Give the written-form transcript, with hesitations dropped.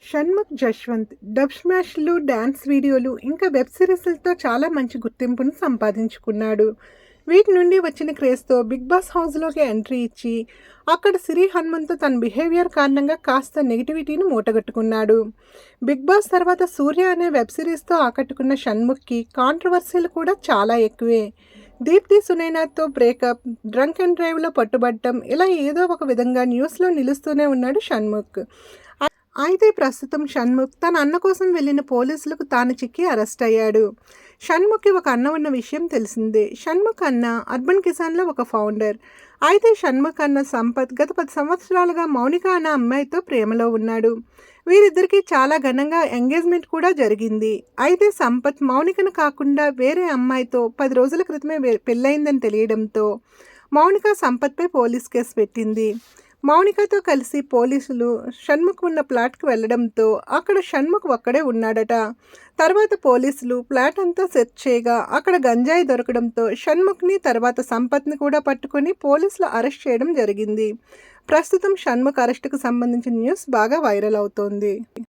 Shanmukh Jaswanth dub స్మాష్లు, dance వీడియోలు ఇంకా web సిరీస్లతో చాలా మంచి గుర్తింపును సంపాదించుకున్నాడు. వీటి నుండి వచ్చిన క్రేజ్తో బిగ్ బాస్ హౌస్లోకి ఎంట్రీ ఇచ్చి అక్కడ సిరి హనుమంత్ తన బిహేవియర్ కారణంగా కాస్త నెగిటివిటీని మూటగట్టుకున్నాడు. బిగ్ బాస్ తర్వాత సూర్య అనే వెబ్ సిరీస్తో ఆకట్టుకున్న షణ్ముఖ్కి కాంట్రవర్సీలు కూడా చాలా ఎక్కువే. దీప్తి సునైనాతో బ్రేకప్, డ్రంక్ అండ్ డ్రైవ్లో పట్టుబట్టం, ఇలా ఏదో ఒక విధంగా న్యూస్లో నిలుస్తూనే ఉన్నాడు షణ్ముఖ్. అయితే ప్రస్తుతం షణ్ముఖ్ తన అన్న కోసం వెళ్ళిన పోలీసులకు తాను చిక్కి అరెస్ట్ అయ్యాడు. షణ్ముఖ్కి ఒక అన్న ఉన్న విషయం తెలిసిందే. షణ్ముఖ్ అన్న అర్బన్ కిసాన్లో ఒక ఫౌండర్. అయితే షణ్ముఖ్ అన్న సంపత్ గత 10 సంవత్సరాలుగా మౌనిక అన్న అమ్మాయితో ప్రేమలో ఉన్నాడు. వీరిద్దరికీ చాలా ఘనంగా ఎంగేజ్మెంట్ కూడా జరిగింది. అయితే సంపత్ మౌనికను కాకుండా వేరే అమ్మాయితో 10 రోజుల క్రితమే పెళ్ళయిందని తెలియడంతో మౌనిక సంపత్పై పోలీస్ కేసు పెట్టింది. మౌనికతో కలిసి పోలీసులు షణ్ముఖ్ ఉన్న ప్లాట్కి వెళ్లడంతో అక్కడ షణ్ముఖ్ ఒక్కడే ఉన్నాడట. తర్వాత పోలీసులు ప్లాట్ అంతా సెర్చ్ చేయగా అక్కడ గంజాయి దొరకడంతో షణ్ముఖ్ని తర్వాత సంపత్ని కూడా పట్టుకొని పోలీసులు అరెస్ట్ చేయడం జరిగింది. ప్రస్తుతం షణ్ముఖ్ అరెస్టుకు సంబంధించిన న్యూస్ బాగా వైరల్ అవుతోంది.